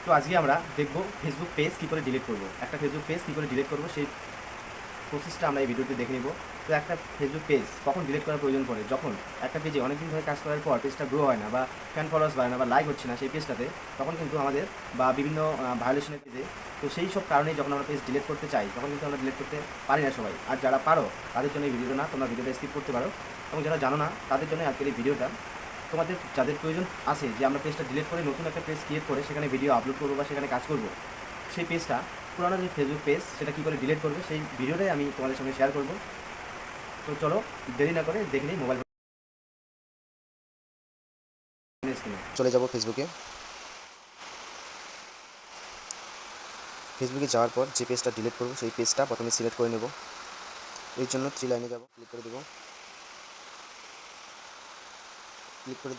তো আজকে আমরা দেখব ফেসবুক পেজ কী করে ডিলিট করব। একটা ফেসবুক পেজ কী করে ডিলিট করব সেই প্রসেসটা আমরা এই ভিডিওতে দেখে নিব। তো একটা ফেসবুক পেজ কখন ডিলিট করার প্রয়োজন পড়ে, যখন একটা পেজে অনেকদিন ধরে কাজ করার পর পেজটা গ্রো হয় না বা ফ্যান ফলোয়ার্স বাড়ে না বা লাইক হচ্ছে না সেই পেজটাতে, তখন কিন্তু আমাদের বা বিভিন্ন ভায়োলেশনের পেজে, তো সেই সব কারণেই যখন আমরা পেজ ডিলিট করতে চাই তখন কিন্তু আমরা ডিলিট করতে পারি না সবাই। আর যারা পারো তাদের জন্য এই ভিডিওটা না, তোমরা ভিডিওটা স্কিপ করতে পারো। এবং যারা জানো না তাদের জন্য আজকের এই ভিডিওটা। তোমাদের যাদের প্রয়োজন আছে যে আমরা পেজটা ডিলিট করে নতুন একটা পেজ ক্রিয়েট করে সেখানে ভিডিও আপলোড করবো বা সেখানে কাজ করব, সেই পেজটা, পুরানো যে ফেসবুক পেজ সেটা কী করে ডিলিট করবে সেই ভিডিওটাই আমি তোমাদের সঙ্গে শেয়ার করব। তো চলো দেরি না করে দেখে নিই মোবাইল স্ক্রিনে। চলে যাব ফেসবুকে। ফেসবুকে যাওয়ার পর যে পেজটা ডিলিট করব সেই পেজটা প্রথমে সিলেক্ট করে নেব। এর জন্য থ্রি লাইনে যাব, ক্লিক করে দেব। ক্লিক করে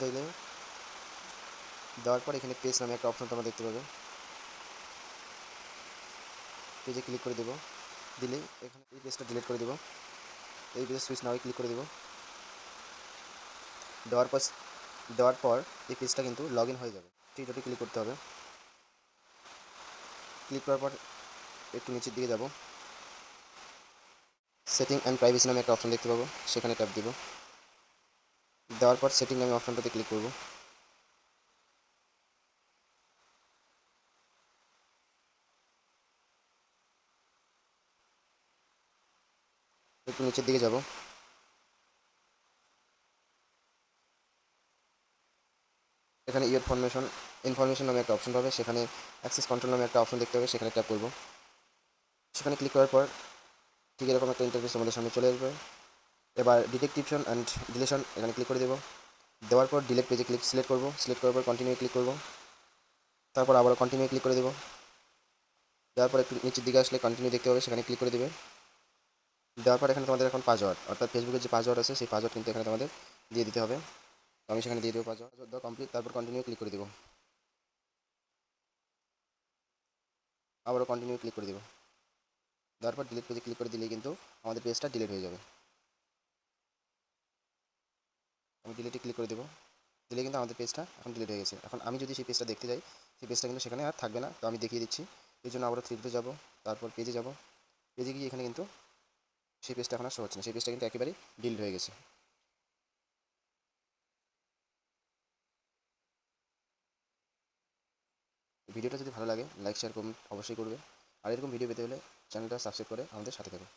দেওয়ার পর এখানে পেজ নামে একটা অপশন তোমরা দেখতে পাবে। পেজে ক্লিক করে দেব। দিলে এখানে এই পেজটা ডিলিট করে দেব। এই পেজে সুইচ নাও ক্লিক করে দেব। দেওয়ার পর এই পেজটা কিন্তু লগ ইন হয়ে যাবে। থ্রি ডটে ক্লিক করতে হবে। ক্লিক করার পর একটু নিচের দিকে যাব। সেটিং অ্যান্ড প্রাইভেসি নামে একটা অপশন দেখতে পাবো, সেখানে ট্যাপ দেব। দেওয়ার পর সেটিং নামে অপশনটাতে ক্লিক করব। একটু নিচের দিকে যাব। এখানে ইনফরমেশন নামে একটা অপশন পাবে, সেখানে অ্যাক্সেস কন্ট্রোল নামে একটা অপশন দেখতে হবে, সেখানে ট্যাপ করব। সেখানে ক্লিক করার পর ঠিক এরকম একটা ইন্টারফেস আমাদের সামনে চলে আসবে। এবার ডিটেকটিভশন অ্যান্ড ডিলেশন এখানে ক্লিক করে দেবো। দেওয়ার পর ডিলেট পেজে সিলেক্ট করব। সিলেক্ট করার পর কন্টিনিউ ক্লিক করব। তারপর আবারও কন্টিনিউ ক্লিক করে দেবো। দেওয়ার পর একটু নিচের দিকে আসলে কন্টিনিউ দেখতে পাবে, সেখানে ক্লিক করে দেবে। দেওয়ার পর এখানে তোমাদের এখন পাসওয়ার্ড, অর্থাৎ ফেসবুকের যে পাসওয়ার্ড আছে সেই পাসওয়ার্ড কিন্তু এখানে তোমাদের দিয়ে দিতে হবে। তো আমি সেখানে দিয়ে দেবো পাসওয়ার্ড দেওয়া কমপ্লিট। তারপর কন্টিনিউ ক্লিক করে দেবো। আবারও কন্টিনিউ ক্লিক করে দেবো। দেওয়ার পর ডিলিট পেজে ক্লিক করে দিলেই কিন্তু আমাদের পেজটা ডিলিট হয়ে যাবে। আমি ডিলিটে ক্লিক করে দেবো। দিলে কিন্তু আমাদের পেজটা এখন ডিলিট হয়ে গেছে। এখন আমি যদি সেই পেজটা দেখতে যাই, সেই পেজটা কিন্তু সেখানে আর থাকবে না। তো আমি দেখিয়ে দিচ্ছি। এই জন্য আবারও থ্রিতে যাব, তারপর পেজে যাব। পেজে গিয়ে এখানে কিন্তু সেই পেজটা এখন আর শো হচ্ছে না, সেই পেজটা কিন্তু একেবারেই ডিলিট হয়ে গেছে। ভিডিওটা যদি ভালো লাগে লাইক শেয়ার কমেন্ট অবশ্যই করবে। আর এরকম ভিডিও পেতে হলে চ্যানেলটা সাবস্ক্রাইব করে আমাদের সাথে থাকুন।